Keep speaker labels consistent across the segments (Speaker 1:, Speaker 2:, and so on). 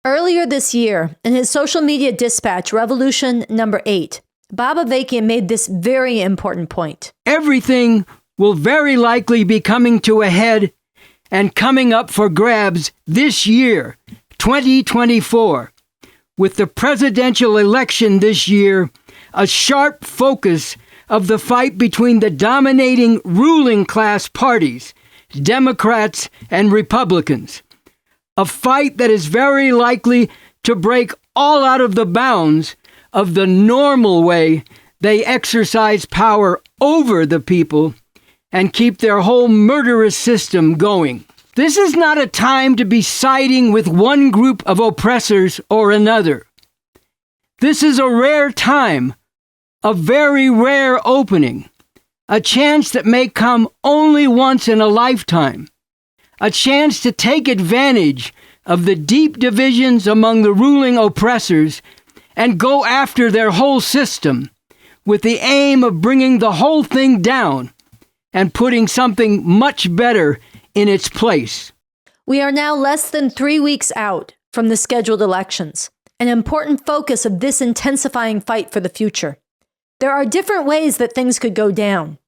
Speaker 1: Earlier this year, in his social media dispatch, Revolution number 8, Bob Avakian made this very important point.
Speaker 2: Everything will very likely be coming to a head and coming up for grabs this year, 2024. With the presidential election this year, a sharp focus of the fight between the dominating ruling class parties, Democrats and Republicans. A fight that is very likely to break all out of the bounds of the normal way they exercise power over the people and keep their whole murderous system going. This is not a time to be siding with one group of oppressors or another. This is a rare time, a very rare opening, a chance that may come only once in a lifetime. A chance to take advantage of the deep divisions among the ruling oppressors and go after their whole system with the aim of bringing the whole thing down and putting something much better in its place.
Speaker 1: We are now less than 3 weeks out from the scheduled elections, an important focus of this intensifying fight for the future. There are different ways that things could go down.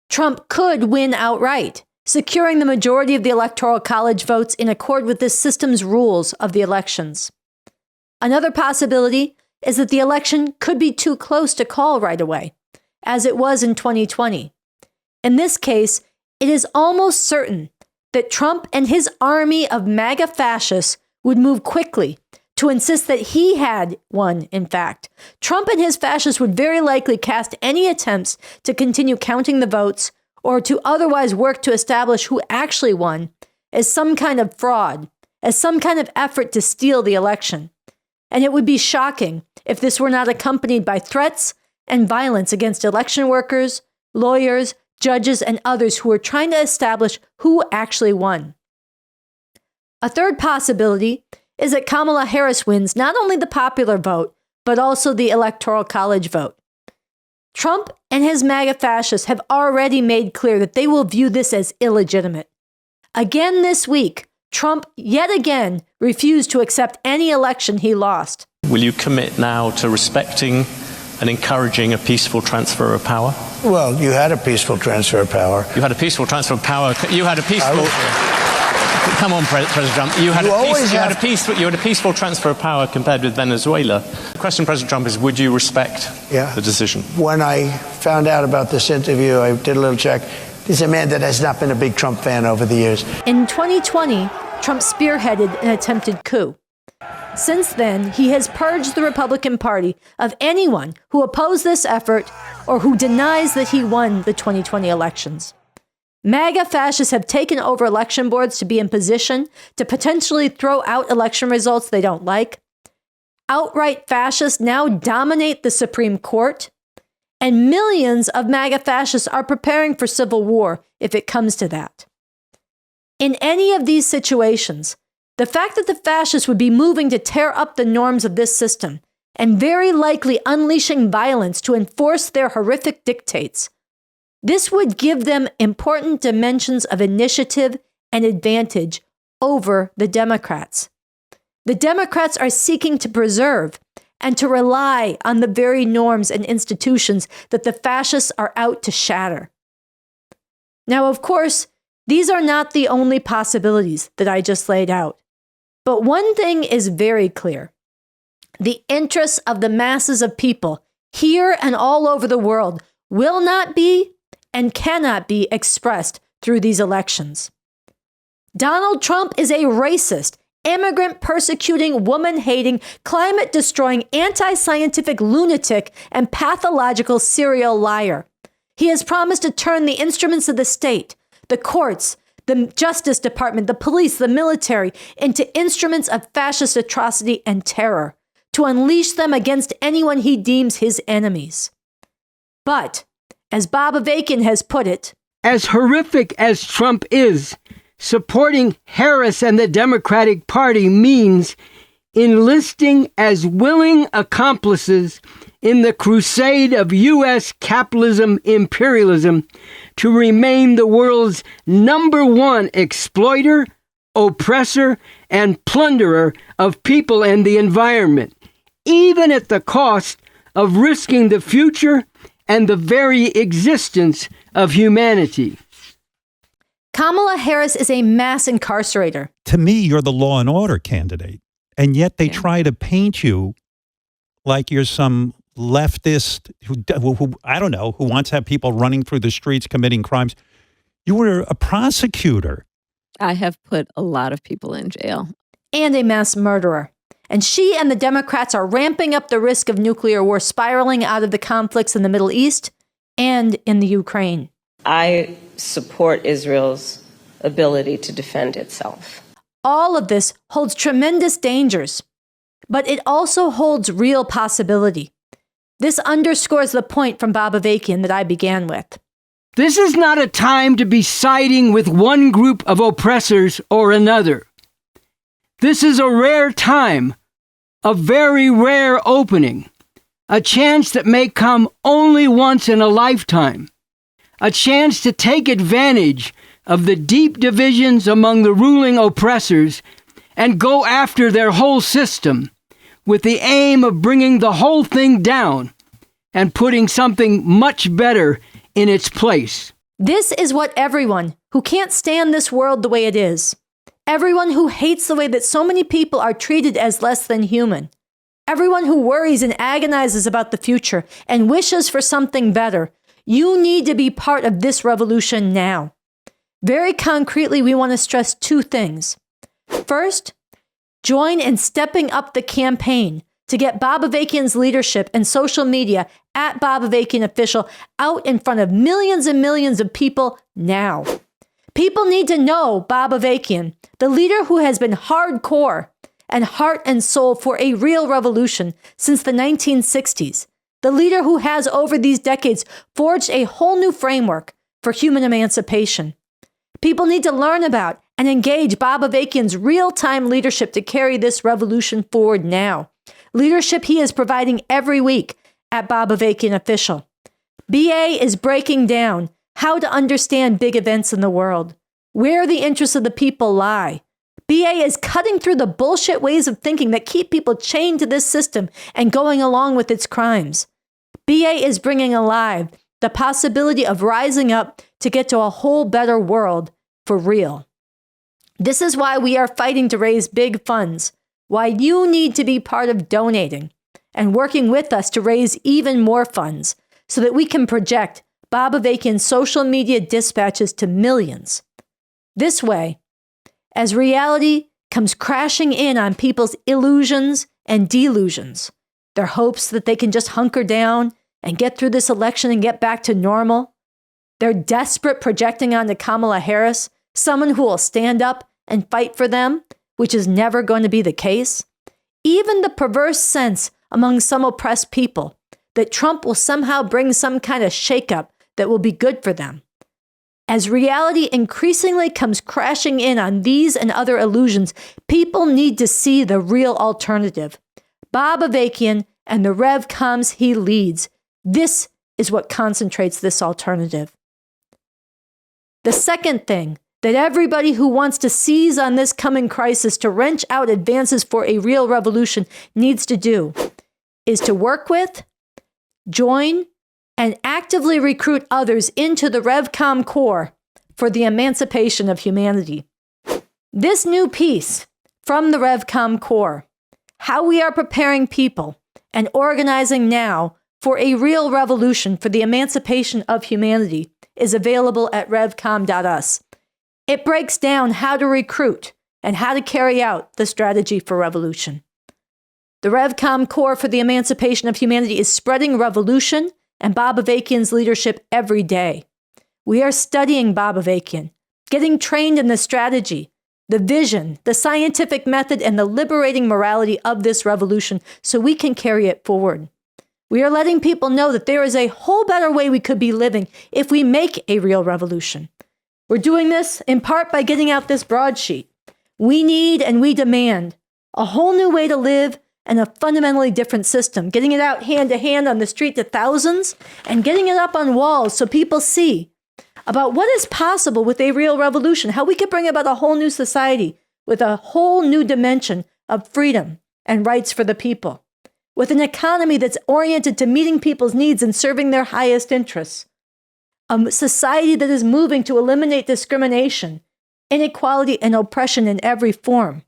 Speaker 1: Trump could win outright, securing the majority of the Electoral College votes in accord with this system's rules of the elections. Another possibility is that the election could be too close to call right away, as it was in 2020. In this case, it is almost certain that Trump and his army of MAGA fascists would move quickly to insist that he had won, in fact. Trump and his fascists would very likely cast any attempts to continue counting the votes or to otherwise work to establish who actually won as some kind of fraud, as some kind of effort to steal the election. And it would be shocking if this were not accompanied by threats and violence against election workers, lawyers, judges, and others who are trying to establish who actually won. A third possibility is that Kamala Harris wins not only the popular vote, but also the Electoral College vote. Trump and his MAGA fascists have already made clear that they will view this as illegitimate. Again this week, Trump yet again refused to accept any election he lost.
Speaker 3: Will you commit now to respecting and encouraging a peaceful transfer of power?
Speaker 4: Well, you had a peaceful transfer of power.
Speaker 3: You had a peaceful transfer of power. You had a peaceful... Come on, President Trump. You had a peaceful transfer of power compared with Venezuela. The question, President Trump, is would you respect the decision?
Speaker 4: When I found out about this interview, I did a little check. He's a man that has not been a big Trump fan over the years.
Speaker 1: In 2020, Trump spearheaded an attempted coup. Since then, he has purged the Republican Party of anyone who opposed this effort or who denies that he won the 2020 elections. MAGA fascists have taken over election boards to be in position to potentially throw out election results they don't like. Outright fascists now dominate the Supreme Court, and millions of MAGA fascists are preparing for civil war if it comes to that. In any of these situations, the fact that the fascists would be moving to tear up the norms of this system and very likely unleashing violence to enforce their horrific dictates, this would give them important dimensions of initiative and advantage over the Democrats. The Democrats are seeking to preserve and to rely on the very norms and institutions that the fascists are out to shatter. Now, of course, these are not the only possibilities that I just laid out. But one thing is very clear. The interests of the masses of people here and all over the world will not be and cannot be expressed through these elections. Donald Trump is a racist, immigrant-persecuting, woman-hating, climate-destroying, anti-scientific lunatic and pathological serial liar. He has promised to turn the instruments of the state, the courts, the Justice Department, the police, the military, into instruments of fascist atrocity and terror, to unleash them against anyone he deems his enemies. But, as Bob Avakian has put it,
Speaker 2: as horrific as Trump is, supporting Harris and the Democratic Party means enlisting as willing accomplices in the crusade of U.S. capitalism imperialism to remain the world's #1 exploiter, oppressor, and plunderer of people and the environment, even at the cost of risking the future and the very existence of humanity.
Speaker 1: Kamala Harris is a mass incarcerator.
Speaker 5: To me, you're the law and order candidate. And yet they try to paint you like you're some leftist who, I don't know, who wants to have people running through the streets committing crimes. You were a prosecutor.
Speaker 6: I have put a lot of people in jail.
Speaker 1: And a mass murderer. And she and the Democrats are ramping up the risk of nuclear war spiraling out of the conflicts in the Middle East and in the Ukraine.
Speaker 7: I support Israel's ability to defend itself.
Speaker 1: All of this holds tremendous dangers, but it also holds real possibility. This underscores the point from Bob Avakian that I began with.
Speaker 2: This is not a time to be siding with one group of oppressors or another. This is a rare time, a very rare opening, a chance that may come only once in a lifetime, a chance to take advantage of the deep divisions among the ruling oppressors and go after their whole system with the aim of bringing the whole thing down and putting something much better in its place.
Speaker 1: This is what everyone who can't stand this world the way it is, everyone who hates the way that so many people are treated as less than human, everyone who worries and agonizes about the future and wishes for something better, you need to be part of this revolution now. Very concretely, we want to stress two things. First, join in stepping up the campaign to get Bob Avakian's leadership and social media at Bob Avakian Official out in front of millions and millions of people now. People need to know Bob Avakian, the leader who has been hardcore and heart and soul for a real revolution since the 1960s, the leader who has over these decades forged a whole new framework for human emancipation. People need to learn about and engage Bob Avakian's real-time leadership to carry this revolution forward now. Leadership he is providing every week at Bob Avakian Official. BA is breaking down how to understand big events in the world, where the interests of the people lie. BA is cutting through the bullshit ways of thinking that keep people chained to this system and going along with its crimes. BA is bringing alive the possibility of rising up to get to a whole better world for real. This is why we are fighting to raise big funds, why you need to be part of donating and working with us to raise even more funds so that we can project Bob Avakian's social media dispatches to millions. This way, as reality comes crashing in on people's illusions and delusions, their hopes that they can just hunker down and get through this election and get back to normal, they're desperate projecting onto Kamala Harris, someone who will stand up and fight for them, which is never going to be the case. Even the perverse sense among some oppressed people that Trump will somehow bring some kind of shakeup that will be good for them. As reality increasingly comes crashing in on these and other illusions, people need to see the real alternative. Bob Avakian and the RevComs he leads. This is what concentrates this alternative. The second thing that everybody who wants to seize on this coming crisis to wrench out advances for a real revolution needs to do is to work with, join, and actively recruit others into the RevCom Corps for the emancipation of humanity. This new piece from the RevCom Corps, how we are preparing people and organizing now for a real revolution for the emancipation of humanity, is available at revcom.us. It breaks down how to recruit and how to carry out the strategy for revolution. The RevCom Corps for the Emancipation of Humanity is spreading revolution and Bob Avakian's leadership every day. We are studying Bob Avakian, getting trained in the strategy, the vision, the scientific method, and the liberating morality of this revolution so we can carry it forward. We are letting people know that there is a whole better way we could be living if we make a real revolution. We're doing this in part by getting out this broadsheet. We need and we demand a whole new way to live and a fundamentally different system, getting it out hand to hand on the street to thousands and getting it up on walls so people see about what is possible with a real revolution, how we could bring about a whole new society with a whole new dimension of freedom and rights for the people, with an economy that's oriented to meeting people's needs and serving their highest interests, a society that is moving to eliminate discrimination, inequality, and oppression in every form,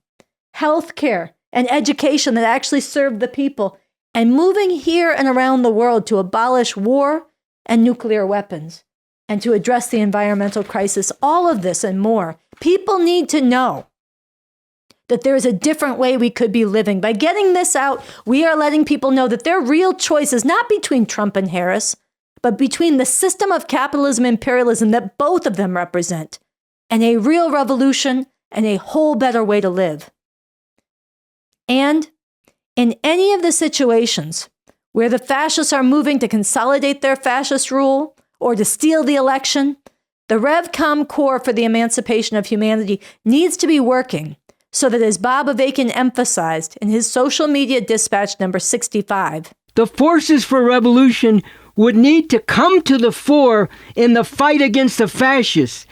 Speaker 1: health care and education that actually serve the people, and moving here and around the world to abolish war and nuclear weapons, and to address the environmental crisis. All of this and more. People need to know that there is a different way we could be living. By getting this out, we are letting people know that their real choice is not between Trump and Harris, but between the system of capitalism and imperialism that both of them represent, and a real revolution and a whole better way to live. And in any of the situations where the fascists are moving to consolidate their fascist rule or to steal the election, the RevCom Corps for the Emancipation of Humanity needs to be working so that, as Bob Avakian emphasized in his social media dispatch number 65,
Speaker 2: the forces for revolution would need to come to the fore in the fight against the fascists,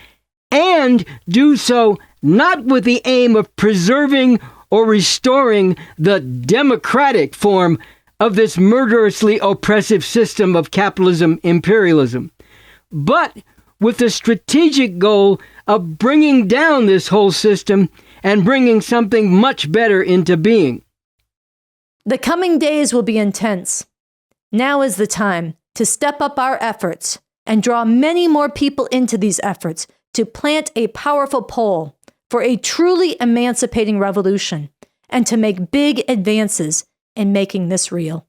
Speaker 2: and do so not with the aim of preserving or restoring the democratic form of this murderously oppressive system of capitalism imperialism, but with the strategic goal of bringing down this whole system and bringing something much better into being.
Speaker 1: The coming days will be intense. Now is the time to step up our efforts and draw many more people into these efforts to plant a powerful pole for a truly emancipating revolution and to make big advances in making this real.